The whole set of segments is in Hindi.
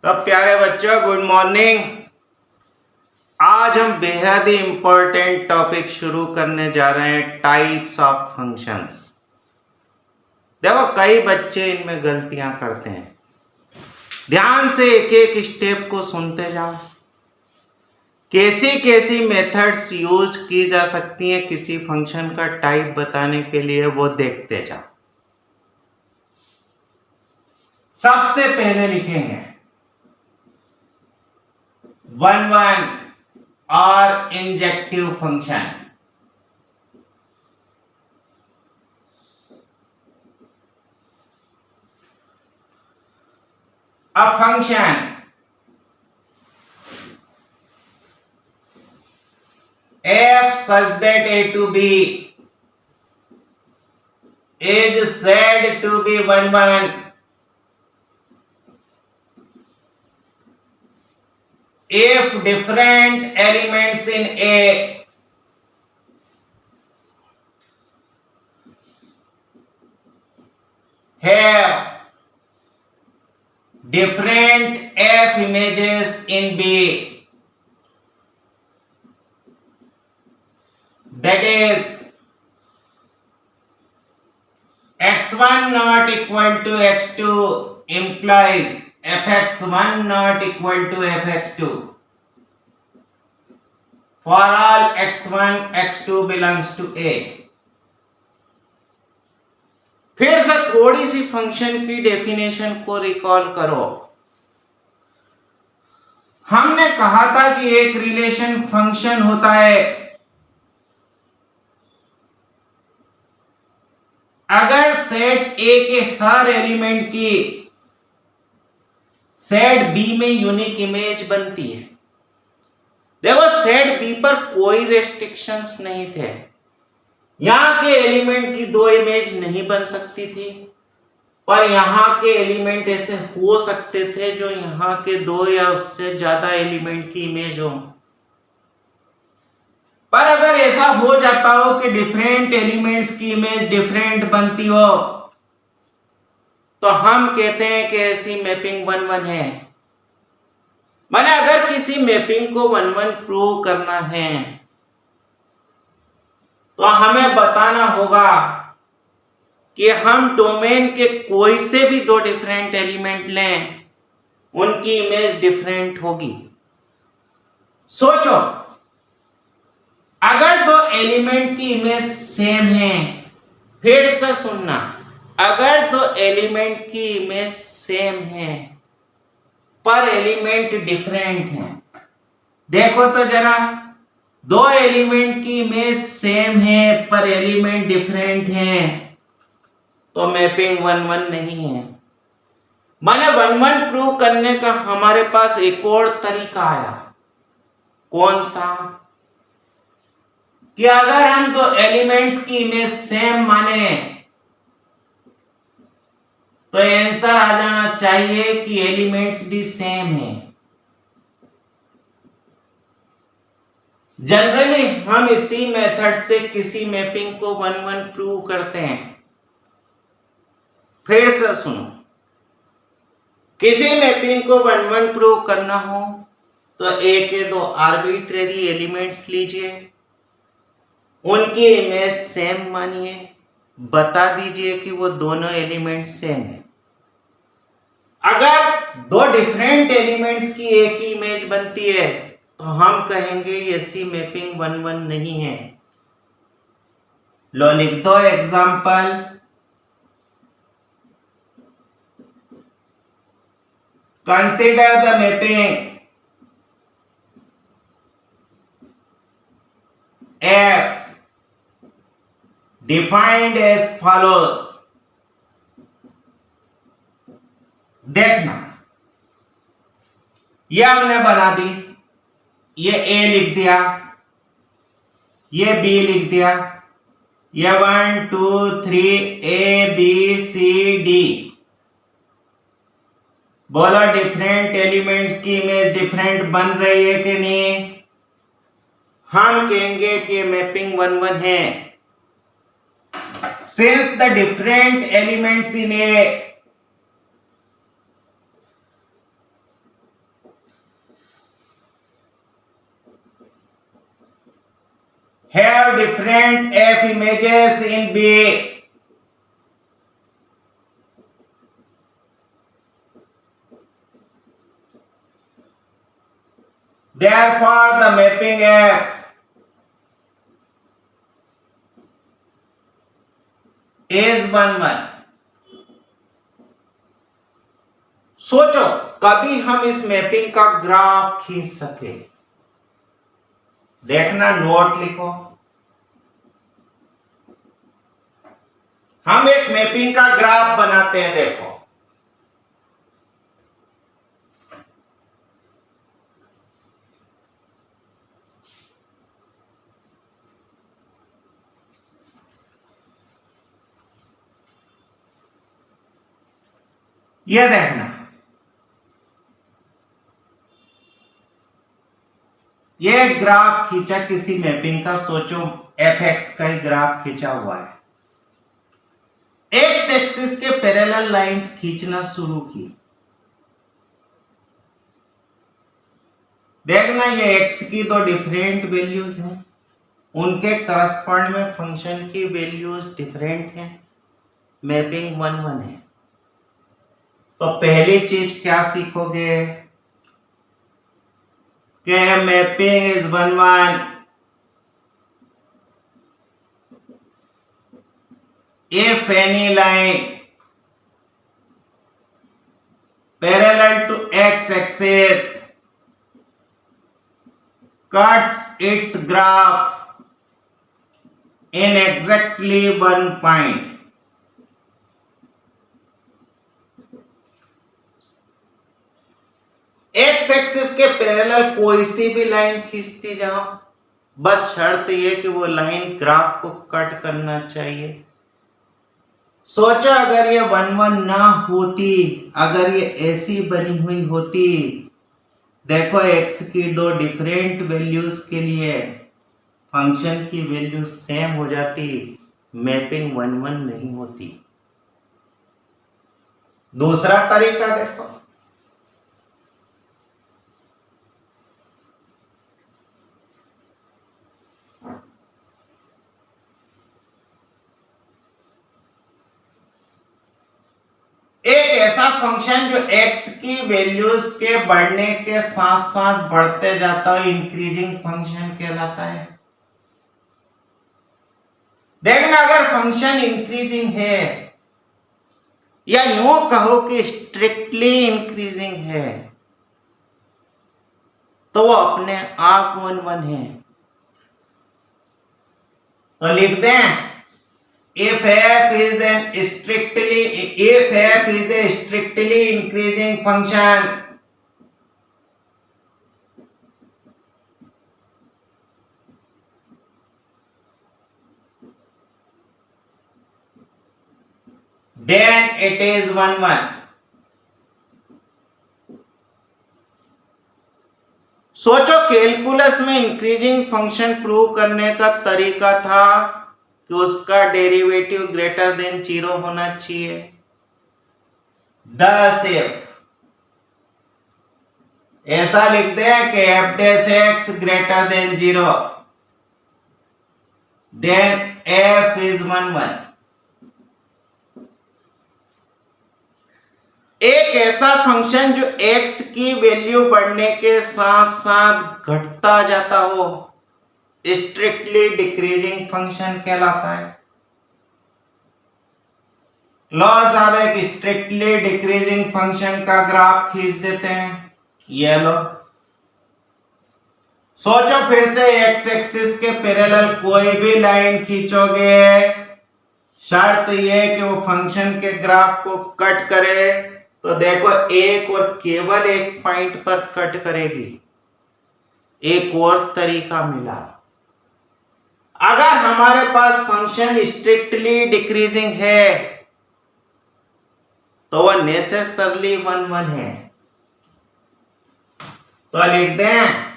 तो प्यारे बच्चों, गुड मॉर्निंग। आज हम बेहद ही इंपॉर्टेंट टॉपिक शुरू करने जा रहे हैं, टाइप्स ऑफ फंक्शंस। देखो, कई बच्चे इनमें गलतियां करते हैं। ध्यान से एक एक स्टेप को सुनते जाओ। कैसी कैसी मेथड्स यूज की जा सकती हैं किसी फंक्शन का टाइप बताने के लिए, वो देखते जाओ। सबसे पहले लिखेंगे 1 और injective function. A function f such that a to b is said to be 1 if different elements in a have different f images in b, that is x1 not equal to x2 implies fx1 not equal to fx2 for all x1 x2 belongs to a। फिर से थोड़ी सी फंक्शन की डेफिनेशन को रिकॉल करो। हमने कहा था कि एक रिलेशन फंक्शन होता है अगर सेट ए के हर एलिमेंट की सेट बी में यूनिक इमेज बनती है। देखो, सेट बी पर कोई रेस्ट्रिक्शंस नहीं थे। यहां के एलिमेंट की दो इमेज नहीं बन सकती थी, पर यहां के एलिमेंट ऐसे हो सकते थे जो यहां के दो या उससे ज्यादा एलिमेंट की इमेज हो। पर अगर ऐसा हो जाता हो कि डिफरेंट एलिमेंट्स की इमेज डिफरेंट बनती हो, तो हम कहते हैं कि ऐसी मैपिंग 1-1 है। माने अगर किसी मैपिंग को 1-1 प्रूव करना है तो हमें बताना होगा कि हम डोमेन के कोई से भी दो डिफरेंट एलिमेंट लें, उनकी इमेज डिफरेंट होगी। सोचो, अगर दो एलिमेंट की इमेज सेम है, फिर से सुनना, अगर दो एलिमेंट की इमेज सेम है पर एलिमेंट डिफरेंट है, देखो तो जरा, दो एलिमेंट की इमेज सेम है पर एलिमेंट डिफरेंट है, तो मैपिंग 1-1 नहीं है। माने 1-1 प्रूव करने का हमारे पास एक और तरीका आया। कौन सा? कि अगर हम दो एलिमेंट्स की इमेज सेम माने तो आंसर आ जाना चाहिए कि एलिमेंट्स भी सेम है। जनरली हम इसी मेथड से किसी मैपिंग को 1-1 प्रूव करते हैं। फिर से सुनो, किसी मैपिंग को 1-1 प्रूव करना हो तो ए के दो आर्बिट्रेरी एलिमेंट्स लीजिए, उनकी इमेज सेम मानिए, बता दीजिए कि वो दोनों एलिमेंट सेम है। अगर दो डिफरेंट एलिमेंट्स की एक ही इमेज बनती है तो हम कहेंगे ऐसी मैपिंग 1-1 नहीं है। लो, लिख दो example. Consider the mapping F defined as follows। देखना, ये हमने बना दी, ये A लिख दिया, ये B लिख दिया, ये 1 2 3 A B C D। बोलो, डिफरेंट एलिमेंट्स की इमेज डिफरेंट बन रही है कि नहीं? हम कहेंगे कि मैपिंग 1-1 है। Since the different elements in A have different F images in B. Therefore, the mapping F is 1 1. सोचो कभी हम इस मैपिंग का ग्राफ खींच सके, देखना नोट लिखो। हम एक मैपिंग का ग्राफ बनाते हैं, देखो ये देखना, ये ग्राफ खींचा किसी मैपिंग का। सोचो एफ एक्स का ही ग्राफ खींचा हुआ है। एक्स एक्सिस के पैरेलल लाइंस खींचना शुरू की। देखना ये एक्स की दो डिफरेंट वैल्यूज हैं, उनके करस्पॉन्ड में फंक्शन की वैल्यूज डिफरेंट हैं, मैपिंग 1 1 है। तो पहली चीज क्या सीखोगे कि mapping is 1 1 if any line parallel to x axis cuts its graph in exactly one point, x axis के पैरेलल कोई सी भी लाइन खींचती जाओ, बस शर्त यह कि वो लाइन ग्राफ को कट करना चाहिए। सोचो अगर ये 1 1 ना होती, अगर ये ऐसी बनी हुई होती, देखो एक्स की दो डिफरेंट वैल्यूज के लिए फंक्शन की वैल्यू सेम हो जाती, मैपिंग 1 1 नहीं होती। दूसरा तरीका देखो, एक ऐसा फंक्शन जो x की वैल्यूज के बढ़ने के साथ साथ बढ़ते जाता है, इंक्रीजिंग फंक्शन कहलाता है। देखना अगर फंक्शन इंक्रीजिंग है, या यूं कहो कि स्ट्रिक्टली इंक्रीजिंग है, तो वो अपने आप 1 1 है। तो लिख दें if f is a strictly increasing function, then it is 1 1. सोचो कैलकुलस में इंक्रीजिंग फंक्शन प्रूव करने का तरीका था कि उसका डेरिवेटिव ग्रेटर देन 0 होना चाहिए। दस ऐसा लिखते हैं कि F dash X greater than 0, then F is 1 1। एक ऐसा फंक्शन जो x की वैल्यू बढ़ने के साथ साथ घटता जाता हो, स्ट्रिक्टली डिक्रीजिंग फंक्शन कहलाता है। लो साहब एक स्ट्रिक्टली डिक्रीजिंग फंक्शन का ग्राफ खींच देते हैं, ये लो। सोचो फिर से एक्स एक्सिस के पैरेलल कोई भी लाइन खींचोगे, शर्त यह कि वो फंक्शन के ग्राफ को कट करे। तो देखो एक और केवल एक पॉइंट पर कट करेगी। एक और तरीका मिला, अगर हमारे पास फंक्शन स्ट्रिक्टली डिक्रीजिंग है तो वह नेसेसरली 1 1 है। तो लिख दें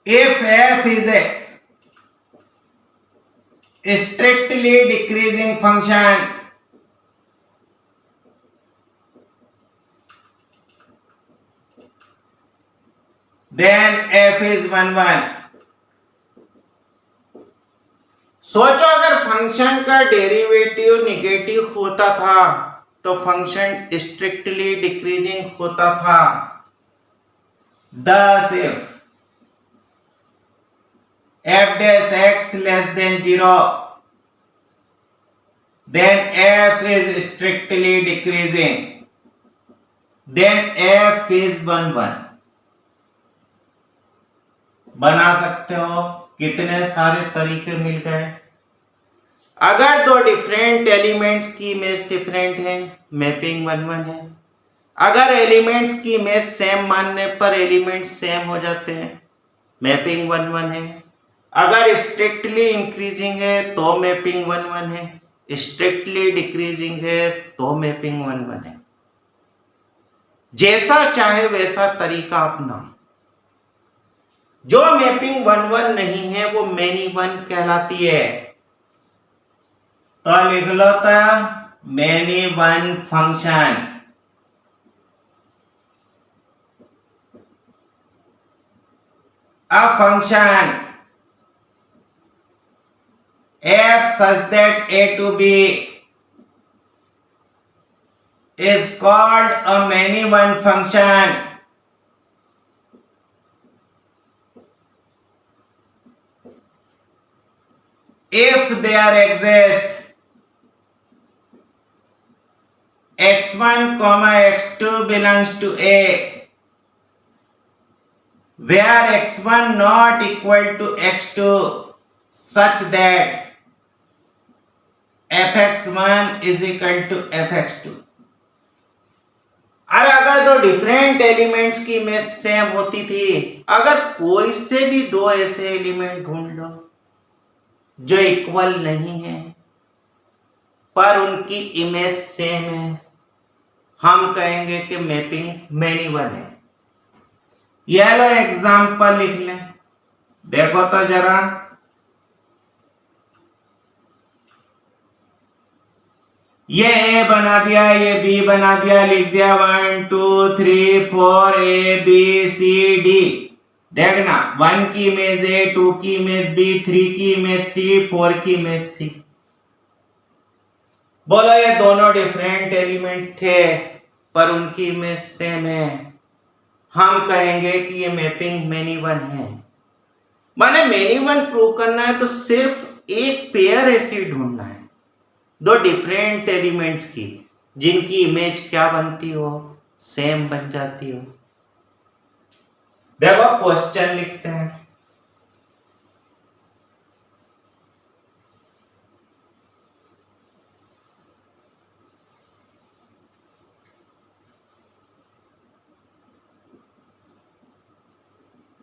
if f is strictly decreasing function, then f is 1 1. सोचो अगर फंक्शन का डेरिवेटिव निगेटिव होता था तो फंक्शन स्ट्रिक्टली डिक्रीजिंग होता था. Thus if f dash x less than 0, then f is strictly decreasing, then f is 1 1. बना सकते हो. कितने सारे तरीके मिल गए. अगर दो डिफरेंट एलिमेंट्स की इमेज डिफरेंट है, मैपिंग 1 1 है. अगर एलिमेंट्स की इमेज सेम मानने पर एलिमेंट्स सेम हो जाते हैं, मैपिंग 1 1 है. अगर स्ट्रिक्टली इंक्रीजिंग है तो मैपिंग 1 1 है, स्ट्रिक्टली डिक्रीजिंग है तो मैपिंग 1 1 है. जैसा चाहे वैसा तरीका अपना. जो मैपिंग 1 1 नहीं है वो मैनी 1 कहलाती है. तो लिख लो तो many 1 function. A function f such that a to b is called a many one function if there exist x1 comma x2 belongs to a where x1 not equal to x2 such that fx1 is equal to fx2. अगर दो डिफरेंट एलिमेंट्स की इमेज सेम होती थी, अगर कोई से भी दो ऐसे एलिमेंट ढूंढ लो जो इक्वल नहीं है पर उनकी इमेज सेम है, हम कहेंगे कि मैपिंग मैनी 1 है. ये लो एग्जाम्पल लिख लें. देखो तो जरा. ये ए बना दिया, ये बी बना दिया, लिख दिया 1 2 3 4 ए बी सी डी. देखना 1 की इमेज ए, 2 की इमेज बी, 3 की इमेज सी, 4 की इमेज सी. बोलो ये दोनों डिफरेंट एलिमेंट्स थे पर उनकी इमेज सेम है, हम कहेंगे कि ये मैपिंग मैनी 1 है. माने मैनी 1 प्रूव करना है तो सिर्फ एक पेयर ऐसी ढूंढना है, दो डिफरेंट एलिमेंट्स की जिनकी इमेज क्या बनती हो, सेम बन जाती हो. देखो क्वेश्चन लिखते हैं.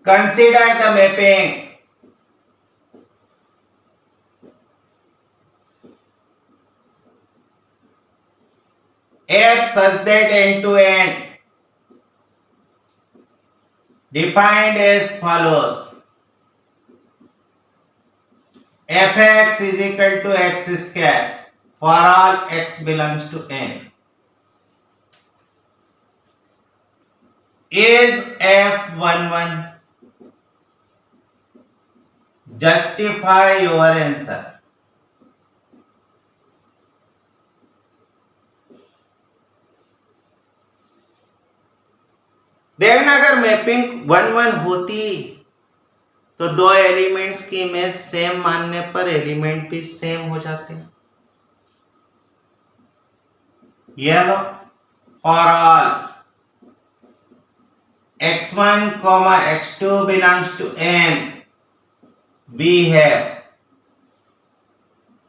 Consider the mapping f such that n to n defined as follows. fx is equal to x square for all x belongs to n. Is f1 1? Justify your answer. देखना अगर मैपिंग 1 1 होती तो दो एलिमेंट्स की इमेज सेम मानने पर एलिमेंट भी सेम हो जाते. ये लो for all x1 comma x2 belongs to n we have.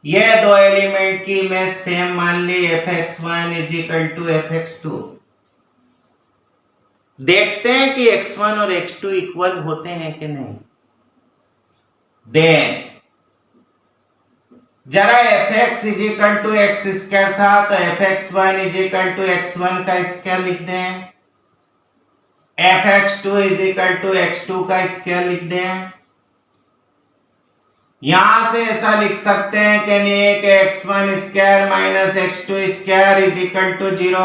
ये दो एलिमेंट की इमेज सेम मान ली, fx1 is equal to fx2. देखते हैं कि x1 और x2 इक्वल होते हैं कि नहीं. देन जरा fx is equal to x square था तो fx1 is equal to x1 का स्क्वायर लिख दें, fx2 is equal to x2 का स्क्वायर लिख दें. यहां से ऐसा लिख सकते हैं कि नहीं कि x1 square minus x2 square is equal to 0।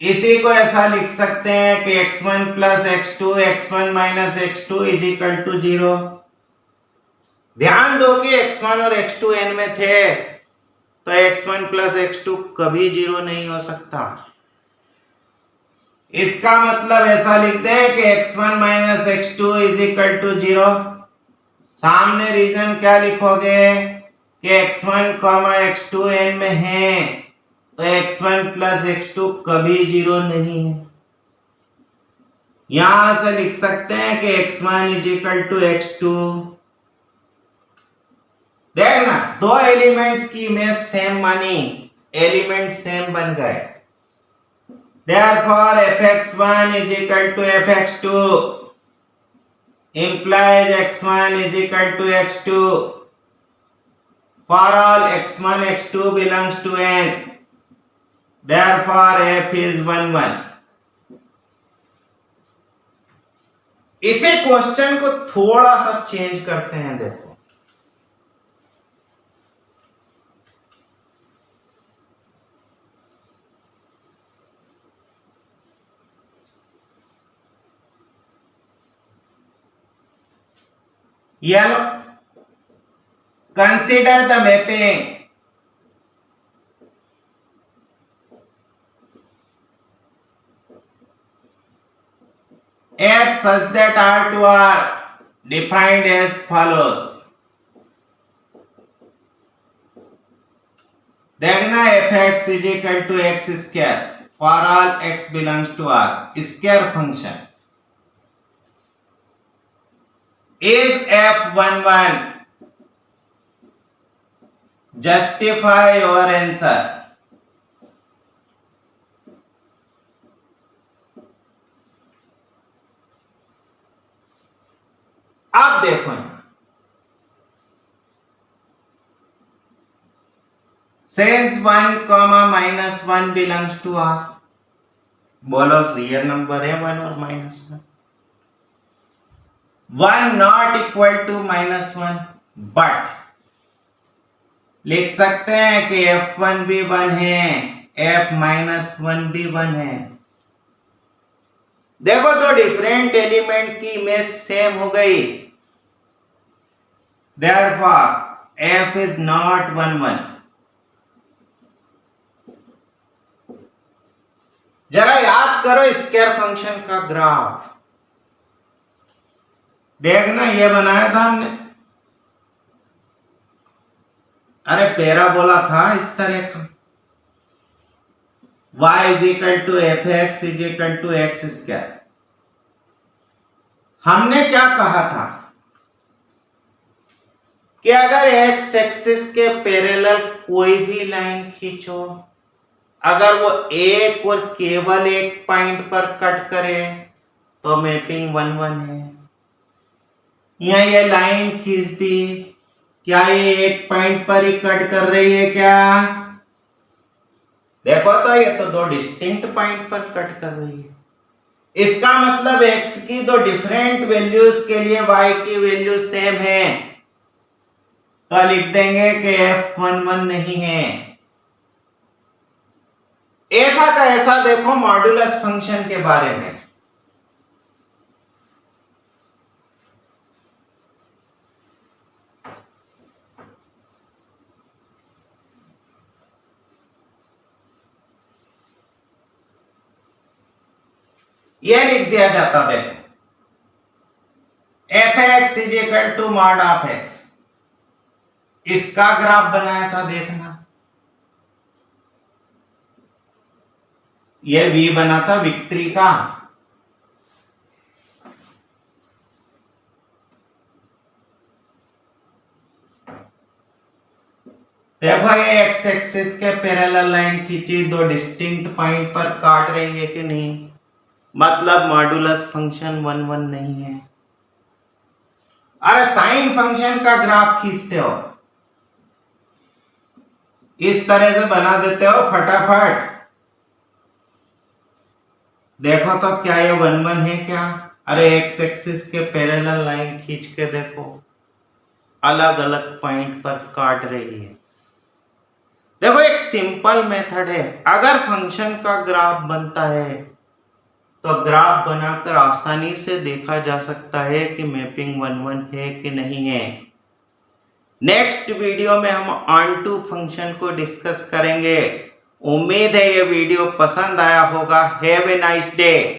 इसी को ऐसा लिख सकते हैं कि x1 plus x2 x1 minus x2 is equal to 0। ध्यान दो कि x1 और x2 n में थे तो x1 प्लस x2 कभी 0 नहीं हो सकता। इसका मतलब ऐसा लिखते हैं कि x1 minus x2 is equal to 0। सामने रीजन क्या लिखोगे कि x1 x2 n में है तो x1 प्लस x2 कभी 0 नहीं है। यहां से लिख सकते हैं कि x1 is equal to x2। देखना दो एलिमेंट्स की इमेज सेम मानी, एलिमेंट सेम बन गए। Therefore fx1 is equal to fx2 implies x1 is equal to x2 for all x1 x2 belongs to n, therefore f is 1 1। इसे क्वेश्चन को थोड़ा सा चेंज करते हैं। देखो yellow, consider the mapping f such that R2 are defined as follows। देखना fx is equal to x square for all x belongs to R, square function is f11। justify your answer। अब देखो since 1 minus 1 belongs to R, बोलो रियल नंबर है 1 और minus 1। 1 not equal to minus 1, but लिख सकते हैं कि f1 भी 1 है, f माइनस 1 भी 1 है। देखो तो डिफरेंट एलिमेंट की इमेज सेम हो गई, therefore f is not 1 1। जरा याद करो स्क्वायर फंक्शन का ग्राफ। देखना ये बनाया था हमने, अरे पैराबोला था इस तरह का, y is equal to F X is equal to X square. हमने क्या कहा था कि अगर एक्स एक्सिस के पैरेलल कोई भी लाइन खींचो, अगर वो एक और केवल एक पॉइंट पर कट करे तो मैपिंग 1 1 है। यहां ये लाइन खींच दी, क्या ये एक पॉइंट पर ही कट कर रही है क्या? देखो तो ये तो दो डिस्टिंक्ट पॉइंट पर कट कर रही है। इसका मतलब x की दो डिफरेंट वैल्यूज के लिए y की वैल्यू सेम है, तो लिख देंगे कि f1 1 नहीं है। ऐसा का ऐसा देखो मॉड्यूलस फंक्शन के बारे में। यह लिख दिया जाता, देखो F X is equal to mod of X. इसका ग्राफ बनाया था, देखना यह वी बना था विक्ट्री का। देखो ये एक्स एक्सिस के पैरेलल लाइन खींची, दो डिस्टिंक्ट पॉइंट पर काट रही है कि नहीं, मतलब मॉड्यूलस फंक्शन 1 1 नहीं है। अरे साइन फंक्शन का ग्राफ खींचते हो, इस तरह से बना देते हो फटाफट। देखो तो क्या ये 1 1 है क्या? अरे एक्स एक्सिस के पैरेलल लाइन खींच के देखो, अलग अलग पॉइंट पर काट रही है। देखो एक सिंपल मेथड है, अगर फंक्शन का ग्राफ बनता है तो ग्राफ बनाकर आसानी से देखा जा सकता है कि मैपिंग 1 1 है कि नहीं है। नेक्स्ट वीडियो में हम ऑन टू फंक्शन को डिस्कस करेंगे। उम्मीद है ये वीडियो पसंद आया होगा। Have a nice day.